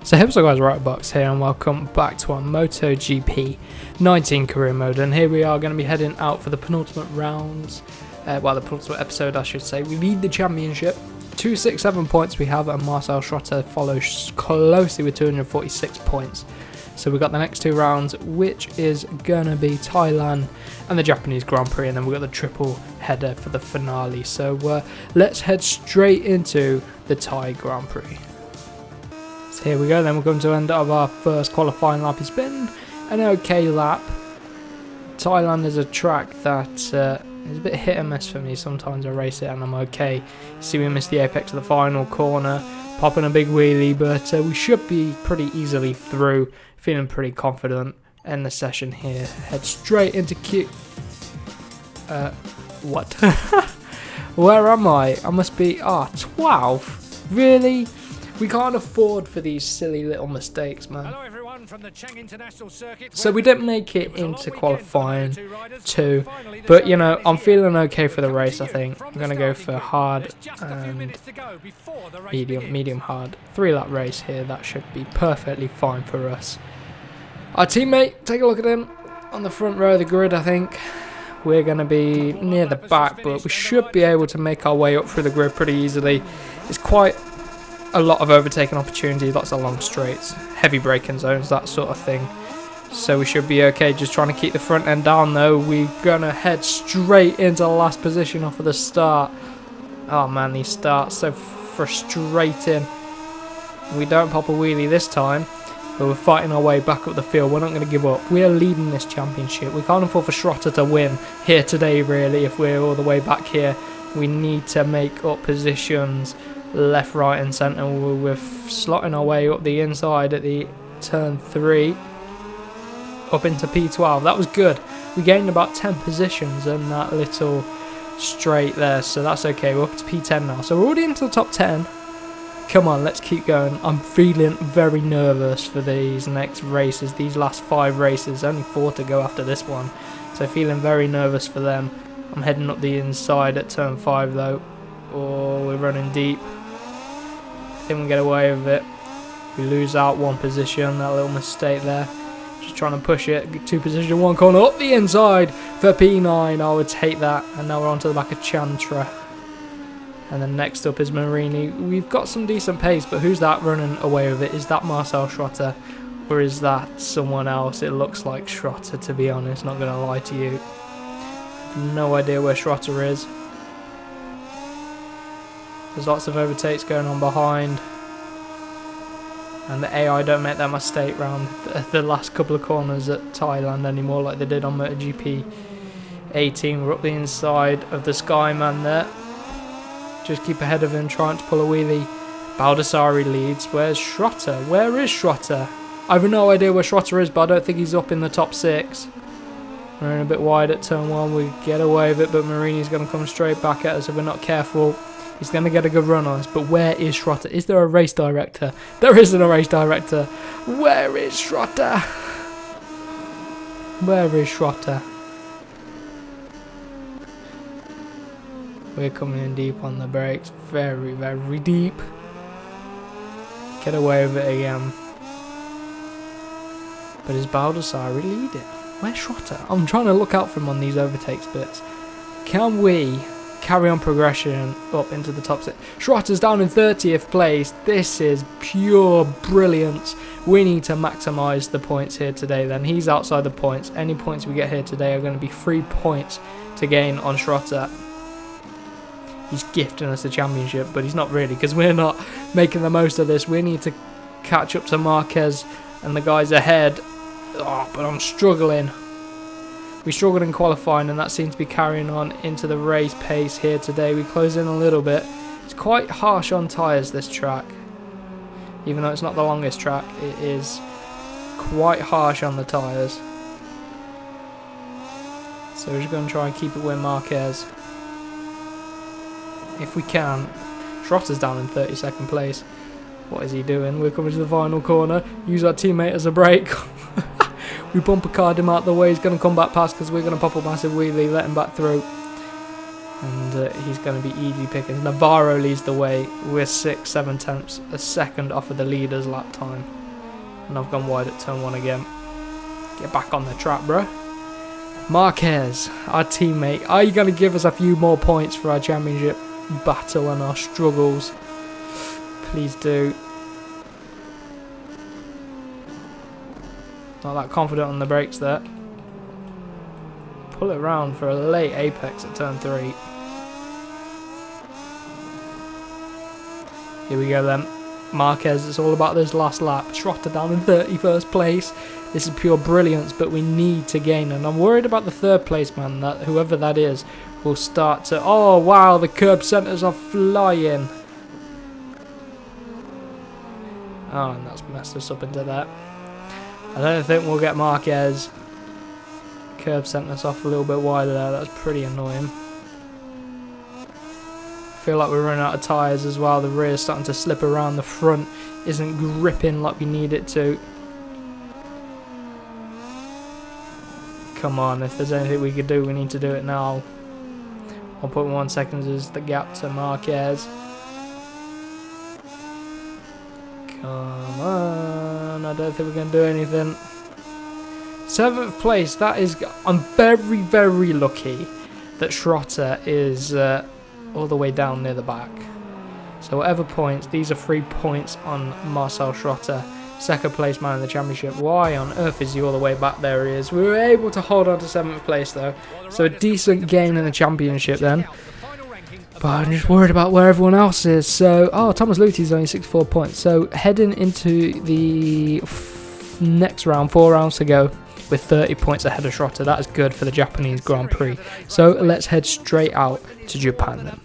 So hey, what's up guys, Riotbox here and welcome back to our MotoGP 19 career mode, and here we are going to be heading out for the penultimate rounds, the penultimate episode I should say. We lead the championship, 267 points we have, and Marcel Schrotter follows closely with 246 points. So we've got the next two rounds, which is going to be Thailand and the Japanese Grand Prix, and then we've got the triple header for the finale. So let's head straight into the Thai Grand Prix. So here we go, then we're coming to the end of our first qualifying lap. It's been an okay lap. Thailand is a track that is a bit hit and miss for me. Sometimes I race it and I'm okay. See, we missed the apex of the final corner, popping a big wheelie, but we should be pretty easily through. Feeling pretty confident. End the session here. Head straight into what? Where am I? I must be 12. Really? We can't afford for these silly little mistakes, man. Hello everyone from the Chang International Circuit. So we didn't make it into qualifying 2, but you know, I'm feeling okay for the race. I think I'm going to go for hard and medium hard. 3-lap race here, that should be perfectly fine for us. Our teammate, take a look at him on the front row of the grid. I think we're going to be near the back, but we should be able to make our way up through the grid pretty easily. It's quite a lot of overtaking opportunity, lots of long straights, heavy braking zones, that sort of thing. So we should be okay, just trying to keep the front end down though. We're going to head straight into the last position off of the start. Oh man, these starts so frustrating. We don't pop a wheelie this time, but we're fighting our way back up the field. We're not going to give up. We are leading this championship. We can't afford for Schrotter to win here today really. If we're all the way back here, we need to make up positions left, right and centre. We're slotting our way up the inside at the turn 3 up into P12. That was good. We gained about 10 positions in that little straight there, so that's okay. We're up to P10 now, so we're already into the top 10. Come on, let's keep going. I'm feeling very nervous for these next races, these last 5 races. Only 4 to go after this one, so feeling very nervous for them. I'm heading up the inside at turn 5 though. Oh, we're running deep. I think we get away with it. We lose out 1 position, that little mistake there. Just trying to push it, 2 position, 1 corner, up the inside for P9. I would take that, and now we're onto the back of Chantra. And then next up is Marini. We've got some decent pace, but who's that running away with it? Is that Marcel Schrotter, or is that someone else? It looks like Schrotter, to be honest, not going to lie to you. No idea where Schrotter is. There's lots of overtakes going on behind, and the AI don't make that mistake round the last couple of corners at Thailand anymore like they did on MotoGP 18. We're up the inside of the Skyman there. Just keep ahead of him, trying to pull a wheelie. Baldassari leads. Where's Schrotter? Where is Schrotter? I have no idea where Schrotter is, but I don't think he's up in the top 6. We're in a bit wide at turn 1. We get away with it, but Marini's going to come straight back at us if we're not careful. He's going to get a good run on us, but where is Schrotter? Is there a race director? There isn't a race director. Where is Schrotter? Where is Schrotter? We're coming in deep on the brakes. Very, very deep. Get away with it again. But is Baldassari leading? Where's Schrotter? I'm trying to look out for him on these overtakes bits. Can we carry on progression up into the top 6? Schrotter's down in 30th place. This is pure brilliance. We need to maximise the points here today then. He's outside the points. Any points we get here today are going to be 3 points to gain on Schrotter. He's gifting us the championship, but he's not really, because we're not making the most of this. We need to catch up to Marquez and the guys ahead. Oh, but I'm struggling. We struggled in qualifying, and that seems to be carrying on into the race pace here today. We close in a little bit. It's quite harsh on tyres, this track. Even though it's not the longest track, it is quite harsh on the tyres. So we're just going to try and keep it with Marquez if we can. Schrotter's down in 32nd place. What is he doing? We're coming to the final corner. Use our teammate as a brake. We bumper card him out the way. He's going to come back past because we're going to pop a massive wheelie, let him back through. And he's going to be easy pickings. Navarro leads the way. We're 6, 7 tenths a second off of the leader's lap time. And I've gone wide at turn 1 again. Get back on the track, bro. Marquez, our teammate. Are you going to give us a few more points for our championship battle and our struggles? Please do. Not that confident on the brakes there. Pull it round for a late apex at turn 3. Here we go then. Marquez, it's all about this last lap. Schrotter down in 31st place. This is pure brilliance, but we need to gain. And I'm worried about the 3rd place man, that whoever that is, will start to... Oh, wow, the curb centres are flying. Oh, and that's messed us up into that. I don't think we'll get Marquez. Curb sent us off a little bit wider there. That's pretty annoying. I feel like we're running out of tyres as well. The rear's starting to slip around. The front isn't gripping like we need it to. Come on, if there's anything we could do, we need to do it now. 1.1 seconds is the gap to Marquez. Come on, I don't think we're going to do anything. 7th place, that is... I'm very, very lucky that Schrotter is all the way down near the back. So whatever points, these are 3 points on Marcel Schrotter. 2nd place man in the championship. Why on earth is he all the way back? There he is. We were able to hold on to 7th place though. So a decent gain in the championship then. But I'm just worried about where everyone else is. So, oh, Thomas Luthi's only 64 points. So heading into the next round, 4 rounds to go, with 30 points ahead of Schrotter. That is good for the Japanese Grand Prix. So let's head straight out to Japan then.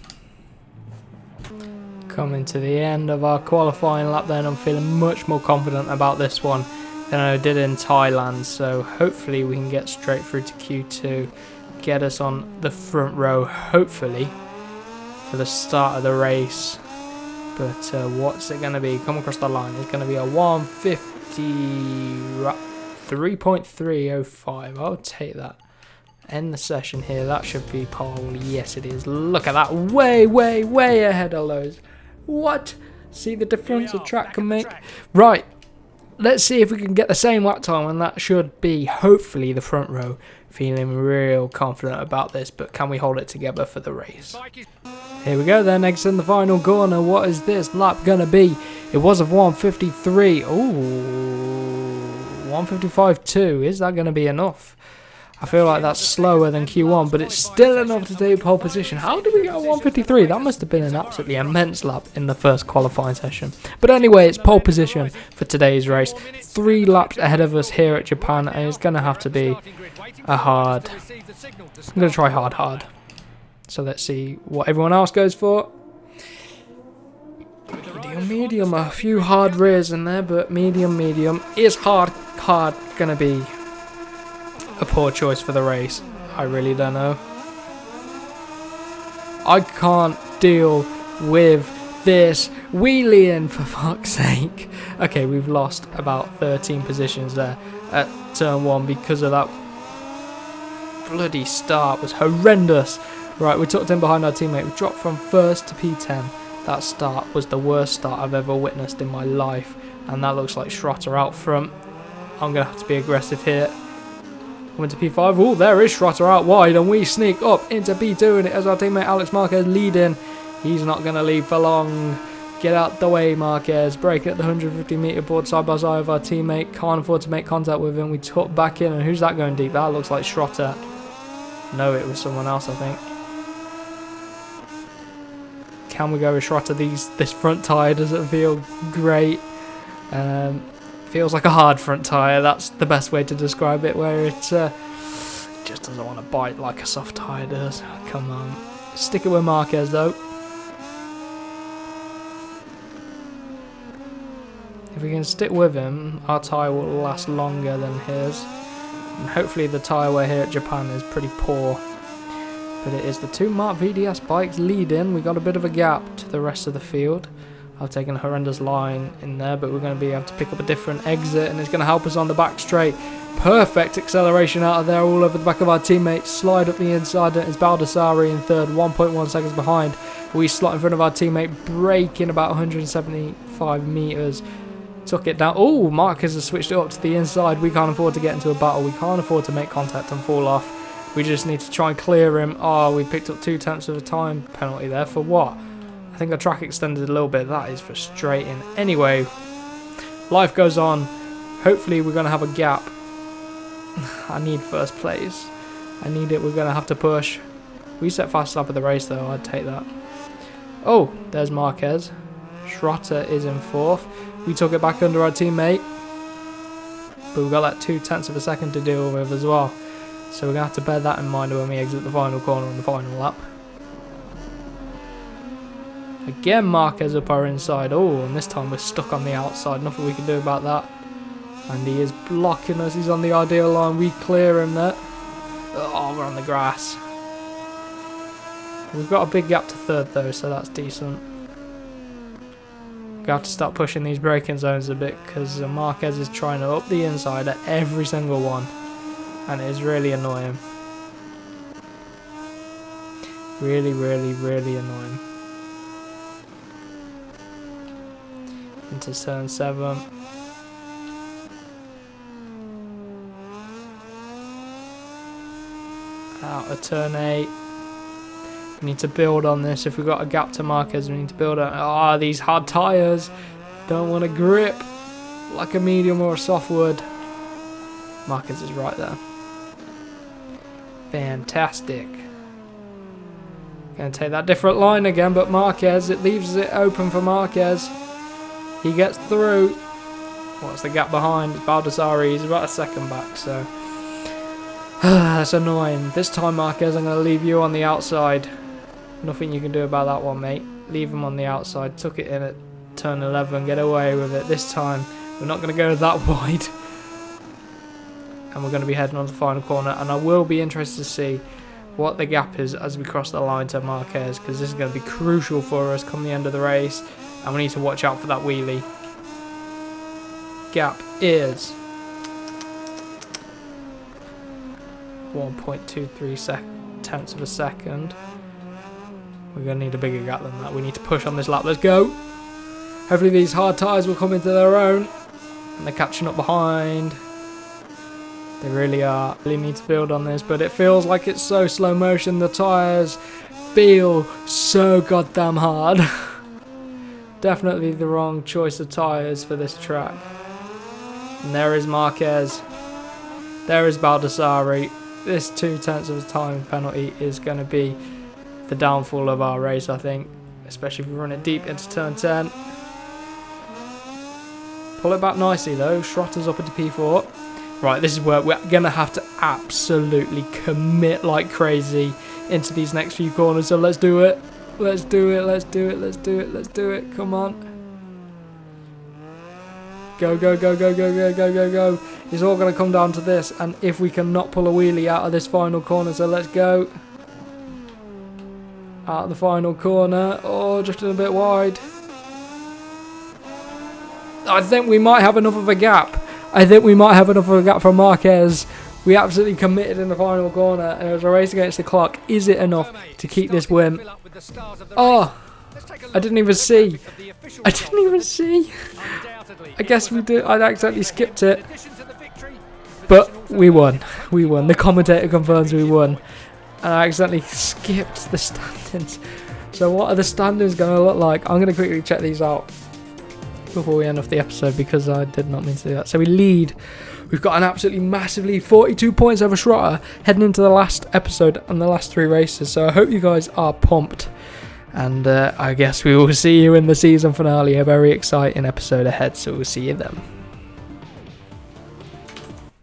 Coming to the end of our qualifying lap then. I'm feeling much more confident about this one than I did in Thailand. So hopefully we can get straight through to Q2. Get us on the front row, hopefully, for the start of the race. But what's it going to be? Come across the line. It's going to be a 1:53.305. I'll take that. End the session here. That should be pole. Yes, it is. Look at that. Way, way, way ahead of Lowe's. What? See the difference a track can make? Right. Let's see if we can get the same lap time, and that should be, hopefully, the front row. Feeling real confident about this, but can we hold it together for the race? Here we go then, next in the final corner. What is this lap gonna be? It was a 1:53. Ooh, 1:55.2. Is that gonna be enough? I feel like that's slower than Q1, but it's still enough to take pole position. How did we get a 1:53? That must have been an absolutely immense lap in the first qualifying session. But anyway, it's pole position for today's race. 3 laps ahead of us here at Japan, and it's going to have to be a hard... I'm going to try hard. So let's see what everyone else goes for. Medium. A few hard rears in there, but medium. Is hard going to be a poor choice for the race? I really don't know. I can't deal with this wheeling, for fuck's sake. Okay, we've lost about 13 positions there at turn 1 because of that bloody start. Was horrendous. Right, we tucked in behind our teammate. We dropped from 1st to P10. That start was the worst start I've ever witnessed in my life, and that looks like Schrotter out front. I'm going to have to be aggressive here. Coming to P5. Oh, there is Schrotter out wide, and we sneak up into P2, and it has our teammate Alex Marquez leading. He's not going to lead for long. Get out the way, Marquez. Break at the 150 metre board side by side with our teammate. Can't afford to make contact with him. We tuck back in, and who's that going deep? That looks like Schrotter. No, it was someone else, I think. Can we go with Schrotter? This front tyre doesn't feel great. Feels like a hard front tyre. That's the best way to describe it, where it just doesn't want to bite like a soft tyre does. Come on. Stick it with Marquez, though. If we can stick with him, our tyre will last longer than his. And hopefully the tyre wear here at Japan is pretty poor. But it is the 2 Mark VDS bikes leading. We got a bit of a gap to the rest of the field. I've taken a horrendous line in there, but we're going to be able to pick up a different exit, and it's going to help us on the back straight. Perfect acceleration out of there, all over the back of our teammates. Slide up the inside, and it's Baldassarri in third, 1.1 seconds behind. We slot in front of our teammate, braking about 175 metres. Took it down. Oh, Marquez has switched it up to the inside. We can't afford to get into a battle. We can't afford to make contact and fall off. We just need to try and clear him. Oh, we picked up 0.2 of a time penalty there. For what? I think our track extended a little bit. That is frustrating. Anyway, life goes on. Hopefully we're going to have a gap. I need first place. I need it. We're going to have to push. We set fast lap of the race though. I'd take that. Oh, there's Marquez. Schrotter is in fourth. We took it back under our teammate. But we've got that 0.2 of a second to deal with as well. So we're going to have to bear that in mind when we exit the final corner on the final lap. Again, Marquez up our inside. Oh, and this time we're stuck on the outside. Nothing we can do about that. And he is blocking us. He's on the ideal line. We clear him there. Oh, we're on the grass. We've got a big gap to third though, so that's decent. We have to start pushing these braking zones a bit because Marquez is trying to up the inside at every single one. And it is really annoying. Really, really, really annoying. Into turn 7. Out of turn 8. We need to build on this. If we've got a gap to Marquez, we need to build on. Ah, these hard tyres. Don't want to grip like a medium or a softwood. Marquez is right there. Fantastic. Going to take that different line again, but Marquez, it leaves it open for Marquez. He gets through. What's the gap behind? It's Baldassarri. He's about a second back, so that's annoying. This time, Marquez, I'm going to leave you on the outside. Nothing you can do about that one, mate. Leave him on the outside. Took it in at turn 11. Get away with it. This time, we're not going to go that wide. And we're going to be heading on to the final corner. And I will be interested to see what the gap is as we cross the line to Marquez, because this is going to be crucial for us come the end of the race. And we need to watch out for that wheelie. Gap is 1.23 tenths of a second. We're going to need a bigger gap than that. We need to push on this lap. Let's go. Hopefully these hard tyres will come into their own. And they're catching up behind. They really are. Really need to build on this. But it feels like it's so slow motion. The tyres feel so goddamn hard. Definitely the wrong choice of tyres for this track. And there is Marquez. There is Baldassarri. This 0.2 of a time penalty is going to be the downfall of our race, I think. Especially if we run it deep into turn 10. Pull it back nicely though. Schrotter's up into P4. Right, this is where we're going to have to absolutely commit like crazy into these next few corners. So let's do it. Let's do it. Let's do it. Let's do it. Let's do it. Come on. Go, go, go, go, go, go, go, go, go. It's all going to come down to this. And if we cannot pull a wheelie out of this final corner. So let's go. Out of the final corner. Oh, just a bit wide. I think we might have enough of a gap. I think we might have enough of a gap from Marquez. We absolutely committed in the final corner. And it was a race against the clock. Is it enough to keep this win? Oh, I didn't even see. I didn't even see. I guess we did. I accidentally skipped it. But we won. We won. The commentator confirms we won. And I accidentally skipped the standings. So what are the standings going to look like? I'm going to quickly check these out before we end off the episode, because I did not mean to do that. So we lead. We've got an absolutely massively 42 points over Schrotter heading into the last episode and the last 3 races. So I hope you guys are pumped. And I guess we will see you in the season finale. A very exciting episode ahead. So we'll see you then.